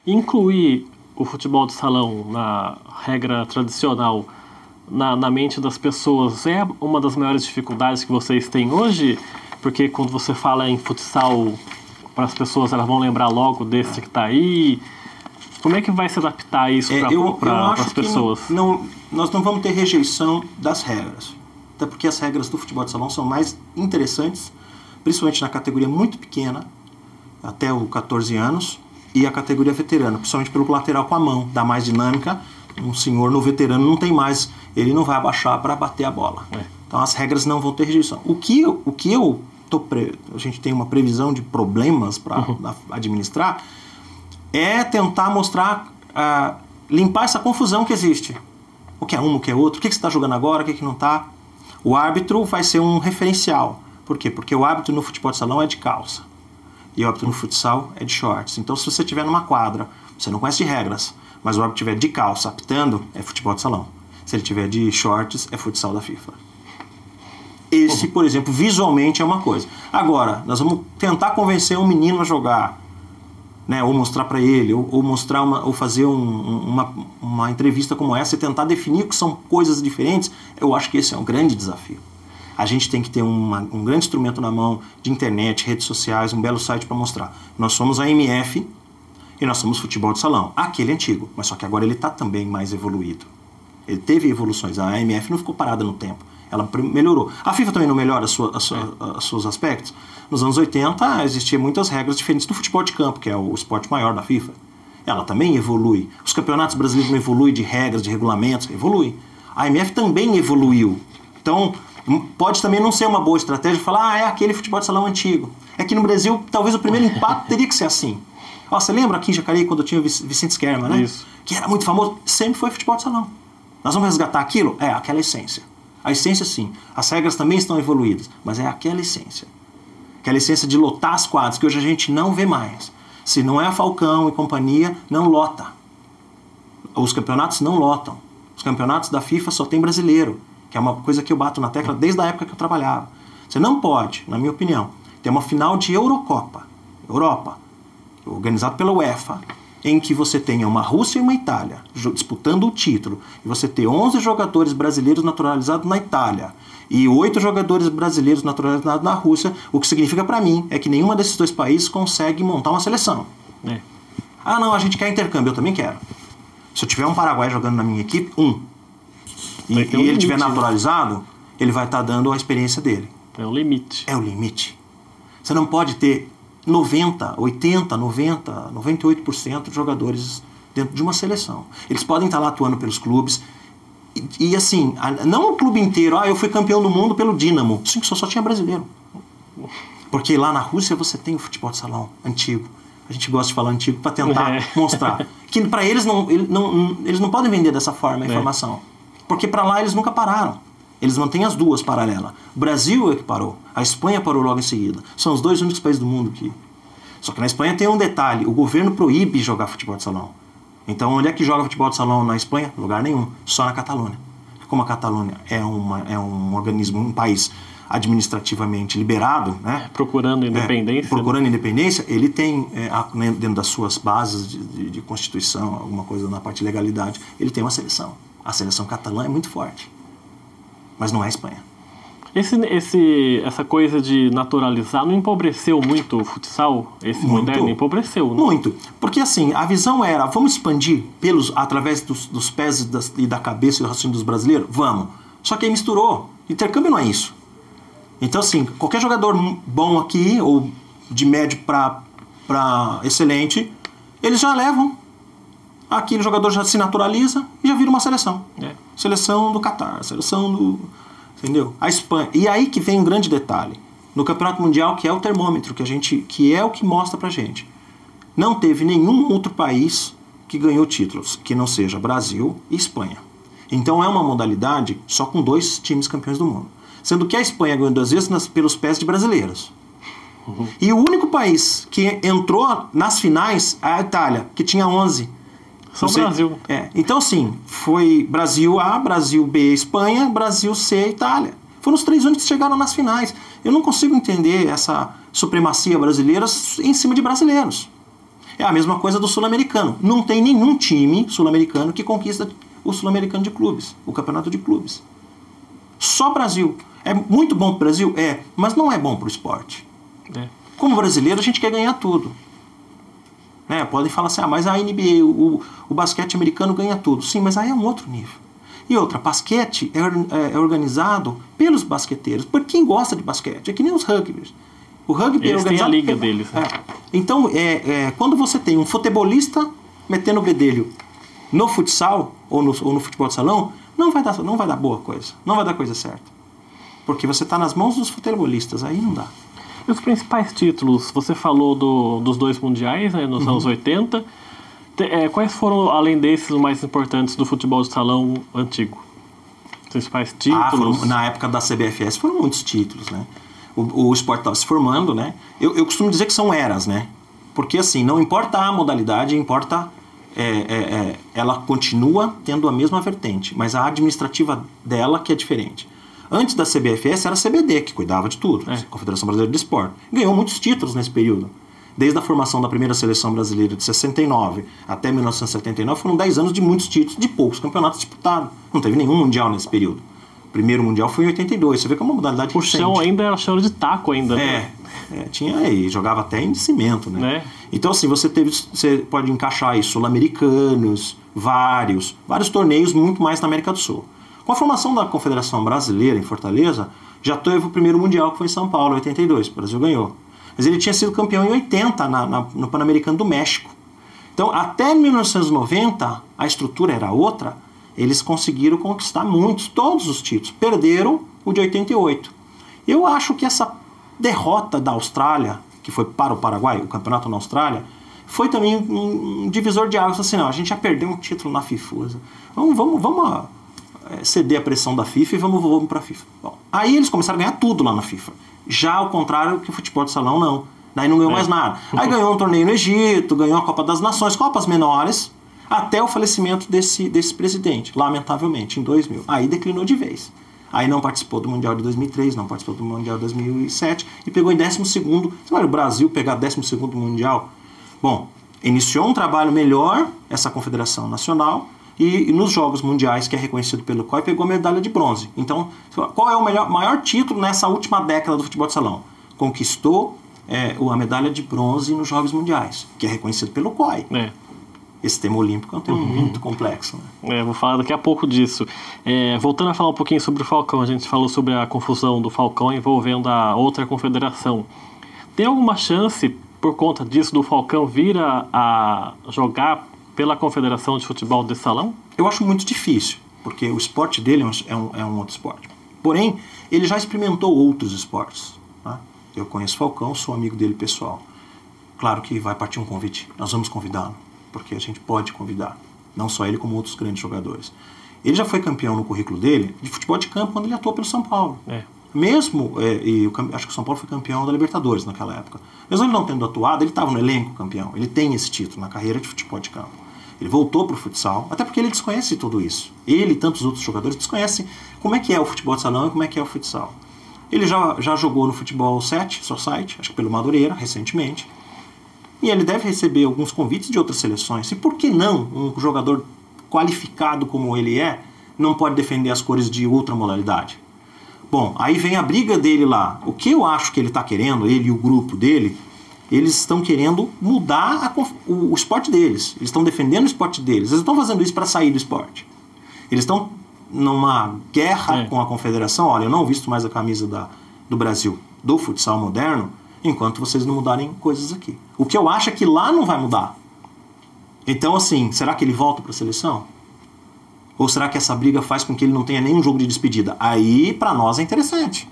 Incluir o futebol de salão na regra tradicional na mente das pessoas é uma das maiores dificuldades que vocês têm hoje? Porque quando você fala em futsal, para as pessoas, elas vão lembrar logo desse que está aí. Como é que vai se adaptar isso para as pessoas? Nós não vamos ter rejeição das regras. Até porque as regras do futebol de salão são mais interessantes, principalmente na categoria muito pequena, até os 14 anos, e a categoria veterana, principalmente pelo lateral com a mão, dá mais dinâmica. Um senhor no veterano não tem mais, ele não vai abaixar para bater a bola. Então as regras não vão ter rejeição. A gente tem uma previsão de problemas para administrar, é tentar mostrar, limpar essa confusão que existe. O que é um, o que é outro, o que você está jogando agora, o que não está. O árbitro vai ser um referencial. Por quê? Porque o árbitro no futebol de salão é de calça. E o árbitro no futsal é de shorts. Então, se você estiver numa quadra, você não conhece de regras, mas o árbitro estiver de calça apitando, é futebol de salão. Se ele estiver de shorts, é futsal da FIFA. Esse, por exemplo, visualmente é uma coisa. Agora, nós vamos tentar convencer um menino a jogar, né, ou mostrar para ele, ou mostrar ou fazer uma entrevista como essa e tentar definir o que são coisas diferentes. Eu acho que esse é um grande desafio. A gente tem que ter um grande instrumento na mão de internet, redes sociais, um belo site para mostrar. Nós somos a MF e nós somos futebol de salão. Aquele antigo, mas só que agora ele está também mais evoluído. Ele teve evoluções. A MF não ficou parada no tempo. Ela melhorou. A FIFA também não melhora os seus aspectos. Nos anos 80 existiam muitas regras diferentes do futebol de campo, que é o esporte maior da FIFA. Ela também evolui. Os campeonatos brasileiros não evoluem de regras, de regulamentos, evolui. A MF também evoluiu. Então, pode também não ser uma boa estratégia falar, é aquele futebol de salão antigo. É que no Brasil, talvez o primeiro impacto teria que ser assim. Você lembra aqui em Jacareí, quando tinha o Vicente Skerman, né? Isso. Que era muito famoso, sempre foi futebol de salão. Nós vamos resgatar aquilo? É, aquela essência. A essência, sim. As regras também estão evoluídas, mas é aquela essência. Aquela essência de lotar as quadras, que hoje a gente não vê mais. Se não é a Falcão e companhia, não lota. Os campeonatos não lotam. Os campeonatos da FIFA só tem brasileiro, que é uma coisa que eu bato na tecla desde a época que eu trabalhava. Você não pode, na minha opinião, ter uma final de Europa, organizado pela UEFA, em que você tenha uma Rússia e uma Itália disputando o título, e você ter 11 jogadores brasileiros naturalizados na Itália e 8 jogadores brasileiros naturalizados na Rússia, o que significa para mim é que nenhuma desses dois países consegue montar uma seleção. Ah, não, a gente quer intercâmbio, eu também quero. Se eu tiver um Paraguai jogando na minha equipe, e ele estiver naturalizado, ele vai estar dando a experiência dele. É o limite. É o limite. Você não pode ter 90, 80, 90, 98% de jogadores dentro de uma seleção. Eles podem estar lá atuando pelos clubes. E assim, não o clube inteiro. Eu fui campeão do mundo pelo Dínamo. Sim, só tinha brasileiro. Porque lá na Rússia você tem o futebol de salão antigo. A gente gosta de falar antigo para tentar mostrar. Que para eles eles não podem vender dessa forma a informação. Porque para lá eles nunca pararam. Eles mantêm as duas paralelas. O Brasil é que parou. A Espanha parou logo em seguida. São os dois únicos países do mundo que... Só que na Espanha tem um detalhe. O governo proíbe jogar futebol de salão. Então, onde é que joga futebol de salão na Espanha? Lugar nenhum. Só na Catalunha. Como a Catalunha é um organismo, um país administrativamente liberado, né? Procurando independência. Independência, ele tem, dentro das suas bases de Constituição, alguma coisa na parte de legalidade, ele tem uma seleção. A seleção catalã é muito forte. Mas não é a Espanha. Essa coisa de naturalizar não empobreceu muito o futsal? Esse moderno empobreceu, né? Muito. Porque assim, a visão era, vamos expandir através dos pés e da cabeça e do raciocínio dos brasileiros? Vamos. Só que aí misturou. Intercâmbio não é isso. Então assim, qualquer jogador bom aqui, ou de médio para excelente, eles já levam. Aquele jogador já se naturaliza e já vira uma seleção. Seleção do Catar, seleção do... Entendeu? A Espanha. E aí que vem um grande detalhe. No Campeonato Mundial, que é o termômetro, que é o que mostra pra gente. Não teve nenhum outro país que ganhou títulos, que não seja Brasil e Espanha. Então é uma modalidade só com 2 times campeões do mundo. Sendo que a Espanha ganhou 2 vezes pelos pés de brasileiros. E o único país que entrou nas finais é a Itália, que tinha 11. Só o Brasil. Então, sim, foi Brasil A, Brasil B, Espanha, Brasil C, Itália. Foram os 3 únicos que chegaram nas finais. Eu não consigo entender essa supremacia brasileira em cima de brasileiros. É a mesma coisa do Sul-Americano. Não tem nenhum time sul-americano que conquista o Sul-Americano de clubes, o campeonato de clubes. Só Brasil. É muito bom para o Brasil? É, mas não é bom para o esporte. Como brasileiro, a gente quer ganhar tudo. Podem falar assim, mas a NBA, o basquete americano ganha tudo. Sim, mas aí é um outro nível. E outra, basquete é organizado pelos basqueteiros, por quem gosta de basquete. É que nem os rugbyers. O rugby eles é organizado... têm a liga deles. Né? Então, quando você tem um futebolista metendo o bedelho no futsal ou no futebol de salão, não vai dar boa coisa. Não vai dar coisa certa. Porque você está nas mãos dos futebolistas, aí não dá. E os principais títulos? Você falou dos 2 mundiais, né, nos anos 80. Quais foram, além desses, os mais importantes do futebol de salão antigo? Os principais títulos? Na época da CBFS foram muitos títulos, né? O esporte estava se formando, né? Eu costumo dizer que são eras, né? Porque assim, não importa a modalidade, importa... ela continua tendo a mesma vertente, mas a administrativa dela que é diferente. Antes da CBFS era a CBD, que cuidava de tudo, a Confederação Brasileira de Esporte. Ganhou muitos títulos nesse período. Desde a formação da primeira seleção brasileira de 69 até 1979, foram 10 anos de muitos títulos, de poucos campeonatos disputados. Não teve nenhum mundial nesse período. O primeiro mundial foi em 82, você vê que é uma modalidade recente. O chão ainda era chão de taco ainda. Tinha e jogava até em cimento, né? Então assim, você pode encaixar aí sul-americanos, vários torneios, muito mais na América do Sul. Com a formação da Confederação Brasileira em Fortaleza, já teve o primeiro mundial, que foi em São Paulo, em 82, o Brasil ganhou. Mas ele tinha sido campeão em 80 no Pan-Americano do México. Então, até 1990, a estrutura era outra, eles conseguiram conquistar todos os títulos. Perderam o de 88. Eu acho que essa derrota da Austrália, que foi para o Paraguai, o campeonato na Austrália, foi também um divisor de águas. Assim, não, a gente já perdeu um título na FIFA. Vamos ceder a pressão da FIFA e vamos para a FIFA. Bom, aí eles começaram a ganhar tudo lá na FIFA. Já ao contrário que o futebol de salão, não. Daí não ganhou mais nada. Aí ganhou um torneio no Egito, ganhou a Copa das Nações, Copas menores, até o falecimento desse presidente, lamentavelmente, em 2000. Aí declinou de vez. Aí não participou do Mundial de 2003, não participou do Mundial de 2007 e pegou em 12º. Você olha o Brasil pegar 12º Mundial? Bom, iniciou um trabalho melhor, essa Confederação Nacional, e nos Jogos Mundiais, que é reconhecido pelo COI, pegou a medalha de bronze. Então, qual é o maior título nessa última década do futebol de salão? Conquistou a medalha de bronze nos Jogos Mundiais, que é reconhecido pelo COI. Esse tema olímpico é um tema muito complexo. Né? Vou falar daqui a pouco disso. Voltando a falar um pouquinho sobre o Falcão, a gente falou sobre a confusão do Falcão envolvendo a outra confederação. Tem alguma chance, por conta disso, do Falcão vir a jogar pela Confederação de Futebol de Salão? Eu acho muito difícil, porque o esporte dele é um outro esporte. Porém, ele já experimentou outros esportes. Tá? Eu conheço o Falcão, sou amigo dele pessoal. Claro que vai partir um convite, nós vamos convidá-lo, porque a gente pode convidar, não só ele, como outros grandes jogadores. Ele já foi campeão no currículo dele de futebol de campo quando ele atuou pelo São Paulo. Mesmo, acho que o São Paulo foi campeão da Libertadores naquela época. Mesmo ele não tendo atuado, ele estava no elenco campeão. Ele tem esse título na carreira de futebol de campo. Ele voltou para o futsal, até porque ele desconhece tudo isso. Ele e tantos outros jogadores desconhecem como é que é o futebol de salão e como é que é o futsal. Ele já jogou no futebol Society, acho que pelo Madureira, recentemente. E ele deve receber alguns convites de outras seleções. E por que não um jogador qualificado como ele não pode defender as cores de outra modalidade? Bom, aí vem a briga dele lá. O que eu acho que ele está querendo, ele e o grupo dele, eles estão querendo mudar o esporte deles. Eles estão defendendo o esporte deles. Eles estão fazendo isso para sair do esporte. Eles estão numa guerra com a confederação. Olha, eu não visto mais a camisa do Brasil, do futsal moderno, enquanto vocês não mudarem coisas aqui. O que eu acho é que lá não vai mudar. Então, assim, será que ele volta para a seleção? Ou será que essa briga faz com que ele não tenha nenhum jogo de despedida? Aí, para nós, é interessante.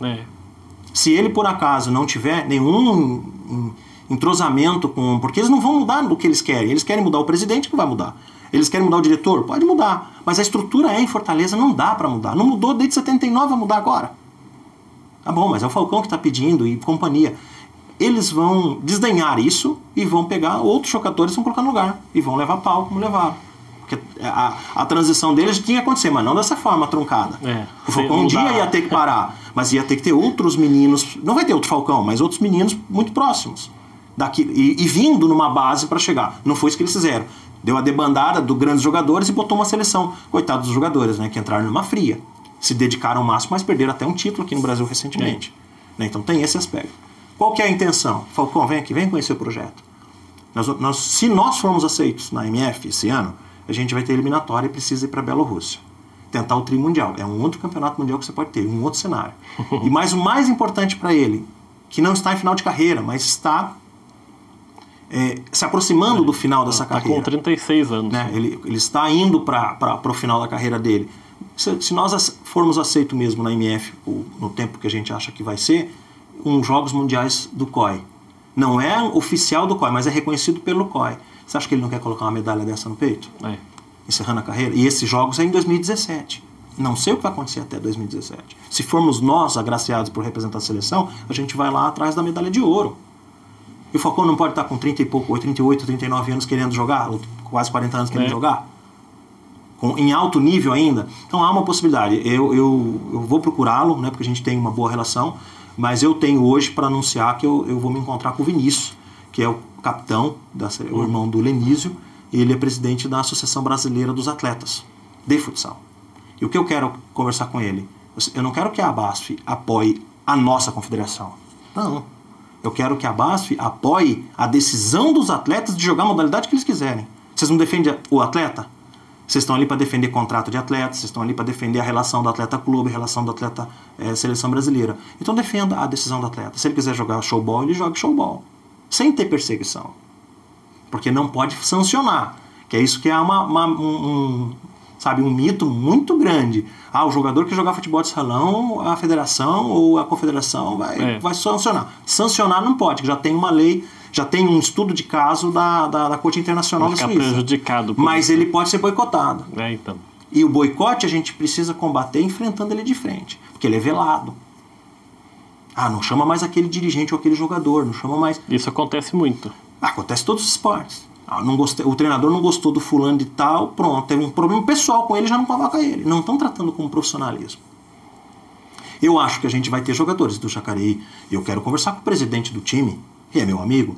Se ele, por acaso, não tiver nenhum entrosamento com... Porque eles não vão mudar do que eles querem. Eles querem mudar o presidente, que vai mudar. Eles querem mudar o diretor? Pode mudar. Mas a estrutura em Fortaleza, não dá para mudar. Não mudou desde 79, vai mudar agora. Tá bom, mas é o Falcão que está pedindo e companhia. Eles vão desdenhar isso e vão pegar outros jogadores e vão colocar no lugar. E vão levar pau como levaram. Porque a transição deles tinha que acontecer, mas não dessa forma truncada. O Falcão um dia ia ter que parar, mas ia ter que ter outros meninos, não vai ter outro Falcão, mas outros meninos muito próximos, e vindo numa base para chegar. Não foi isso que eles fizeram. Deu a debandada dos grandes jogadores e botou uma seleção. Coitados dos jogadores, né, que entraram numa fria. Se dedicaram ao máximo, mas perderam até um título aqui no Brasil recentemente. Né, então tem esse aspecto. Qual que é a intenção? Falcão, vem aqui, vem conhecer o projeto. Se nós formos aceitos na MF esse ano, a gente vai ter eliminatória e precisa ir para a Bielorrússia. Tentar o tri mundial. É um outro campeonato mundial que você pode ter, um outro cenário. E mais o mais importante para ele, que não está em final de carreira, mas está se aproximando do final dessa carreira. Está com 36 anos. Né? Ele está indo para o final da carreira dele. Se nós formos aceitos mesmo na MF, no tempo que a gente acha que vai ser, Jogos Mundiais do COI. Não é oficial do COI, mas é reconhecido pelo COI. Você acha que ele não quer colocar uma medalha dessa no peito? Encerrando a carreira? E esses jogos é em 2017. Não sei o que vai acontecer até 2017. Se formos nós agraciados por representar a seleção, a gente vai lá atrás da medalha de ouro. E o Falcão não pode estar com 30 e pouco, 38, 39 anos querendo jogar, ou quase 40 anos querendo jogar? Em alto nível ainda? Então há uma possibilidade. Eu vou procurá-lo, né, porque a gente tem uma boa relação, mas eu tenho hoje para anunciar que eu vou me encontrar com o Vinícius, que é o capitão, o irmão do Lenísio, e ele é presidente da Associação Brasileira dos Atletas de Futsal. E o que eu quero conversar com ele? Eu não quero que a BASF apoie a nossa confederação. Não. Eu quero que a BASF apoie a decisão dos atletas de jogar a modalidade que eles quiserem. Vocês não defendem o atleta? Vocês estão ali para defender contrato de atleta, vocês estão ali para defender a relação do atleta-clube, a relação do atleta-seleção brasileira. Então defenda a decisão do atleta. Se ele quiser jogar showball, ele joga showball. Sem ter perseguição. Porque não pode sancionar. Que é isso que é um mito muito grande. O jogador que jogar futebol de salão, a federação ou a confederação vai sancionar. Sancionar não pode, que já tem uma lei, já tem um estudo de caso da Corte Internacional da Suíça. Prejudicado. Mas ele pode ser boicotado. Então. E o boicote a gente precisa combater enfrentando ele de frente, porque ele é velado. Não chama mais aquele dirigente ou aquele jogador, não chama mais... Isso acontece muito. Acontece em todos os esportes. O treinador não gostou do fulano de tal, pronto, teve um problema pessoal com ele, já não convoca ele. Não estão tratando como profissionalismo. Eu acho que a gente vai ter jogadores do Jacareí. Eu quero conversar com o presidente do time, que é meu amigo.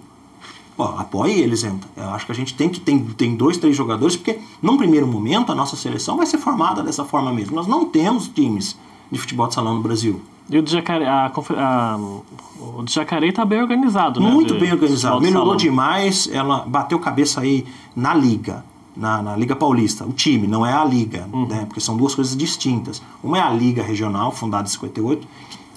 Apoie eles, então. Eu acho que a gente tem 2, 3 jogadores, porque num primeiro momento a nossa seleção vai ser formada dessa forma mesmo. Nós não temos times de futebol de salão no Brasil. E o de Jacareí está bem organizado, né? Muito bem organizado. Melhorou demais. Ela bateu cabeça aí na Liga, na Liga Paulista. O time, não é a Liga, né? Porque são duas coisas distintas. Uma é a Liga Regional, fundada em 58,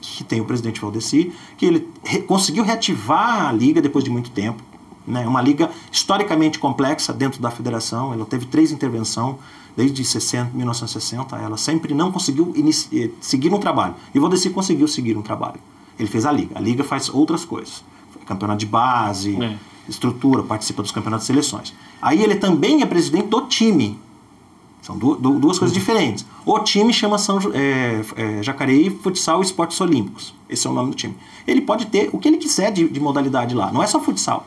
que tem o presidente Valdeci, que ele conseguiu reativar a Liga depois de muito tempo. Né? Uma liga historicamente complexa dentro da federação. Ela teve 3 intervenções. Desde 1960, ela sempre não conseguiu seguir um trabalho. E o Valdeci conseguiu seguir um trabalho. Ele fez a Liga. A Liga faz outras coisas. Campeonato de base, estrutura, participa dos campeonatos de seleções. Aí ele também é presidente do time. São duas coisas diferentes. O time chama Jacareí Futsal e Esportes Olímpicos. Esse é o nome do time. Ele pode ter o que ele quiser de modalidade lá. Não é só futsal.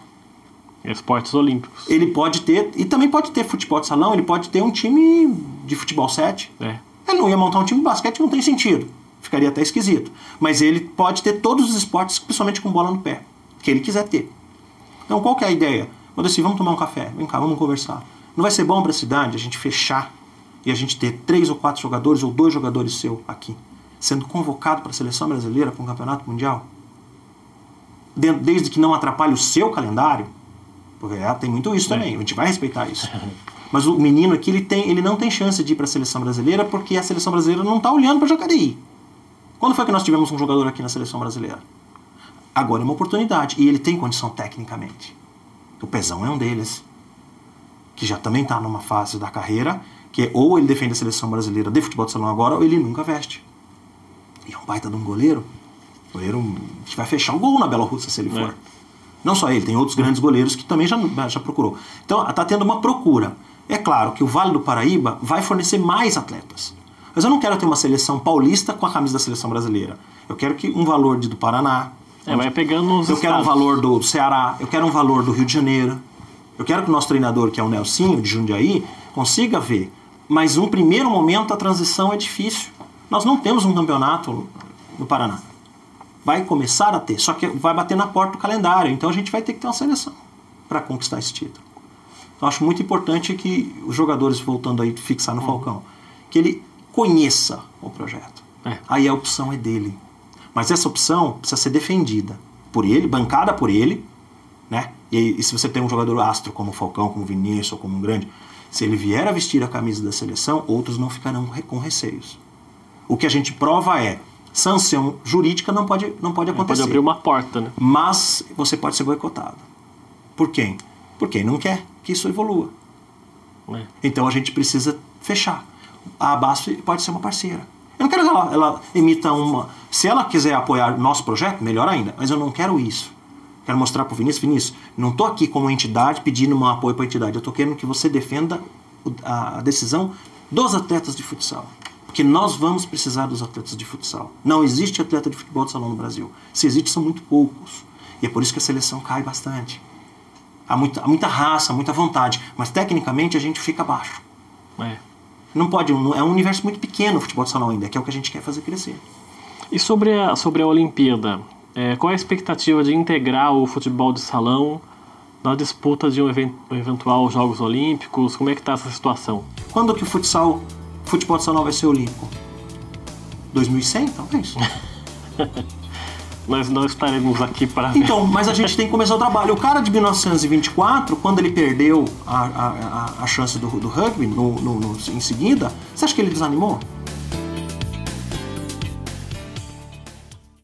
Esportes Olímpicos. Ele pode ter, e também pode ter futebol de salão, ele pode ter um time de futebol 7. Ele não ia montar um time de basquete, não tem sentido. Ficaria até esquisito. Mas ele pode ter todos os esportes, principalmente com bola no pé, que ele quiser ter. Então qual que é a ideia? Vou dizer, vamos tomar um café, vem cá, vamos conversar. Não vai ser bom para a cidade a gente fechar e a gente ter 3 ou 4 jogadores ou 2 jogadores seu aqui, sendo convocado para a seleção brasileira para um campeonato mundial? Desde que não atrapalhe o seu calendário. Porque tem muito isso também, a gente vai respeitar isso. Mas o menino aqui, ele não tem chance de ir para a seleção brasileira porque a seleção brasileira não está olhando para Jacareí. Quando foi que nós tivemos um jogador aqui na seleção brasileira? Agora é uma oportunidade, e ele tem condição tecnicamente. O Pezão é um deles, que já também está numa fase da carreira, que ou ele defende a seleção brasileira de futebol de salão agora, ou ele nunca veste. E é um baita de um goleiro que vai fechar o gol na Bielorrússia se ele for. Não só ele, tem outros grandes goleiros que também já procurou. Então, está tendo uma procura. É claro que o Vale do Paraíba vai fornecer mais atletas. Mas eu não quero ter uma seleção paulista com a camisa da seleção brasileira. Eu quero que um valor do Paraná. Vai pegando os Eu quero um valor do Ceará. Eu quero um valor do Rio de Janeiro. Eu quero que o nosso treinador, que é o Nelsinho, de Jundiaí, consiga ver. Mas, num primeiro momento, a transição é difícil. Nós não temos um campeonato no Paraná. vai começar a ter, só que vai bater na porta do calendário. Então a gente vai ter que ter uma seleção para conquistar esse título. Então acho muito importante que os jogadores, voltando aí, fixar no Falcão, que ele conheça o projeto. Aí a opção é dele. Mas essa opção precisa ser defendida por ele, bancada por ele, né? E se você tem um jogador astro como o Falcão, como o Vinícius, ou como um grande, se ele vier a vestir a camisa da seleção, outros não ficarão com receios. O que a gente prova é, sanção jurídica não pode acontecer. Pode abrir uma porta, né? Mas você pode ser boicotado. Por quem? Por quem não quer que isso evolua. Então a gente precisa fechar. A ABASF pode ser uma parceira. Eu não quero que ela emita uma... Se ela quiser apoiar nosso projeto, melhor ainda. Mas eu não quero isso. Quero mostrar para o Vinícius, não estou aqui como entidade pedindo um apoio para a entidade. Eu estou querendo que você defenda a decisão dos atletas de futsal. Porque nós vamos precisar dos atletas de futsal. Não existe atleta de futebol de salão no Brasil. Se existe, são muito poucos. E é por isso que a seleção cai bastante. Há muita raça, muita vontade. Mas tecnicamente a gente fica abaixo. Não pode, é um universo muito pequeno o futebol de salão ainda, que é o que a gente quer fazer crescer. E sobre a Olimpíada, qual é a expectativa de integrar o futebol de salão na disputa de um eventual Jogos Olímpicos? Como é que está essa situação? Quando que o futebol de salão vai ser olímpico? 2100, talvez? Nós não estaremos aqui para ver. Então, mas a gente tem que começar o trabalho. O cara de 1924, quando ele perdeu a chance do rugby em seguida, você acha que ele desanimou?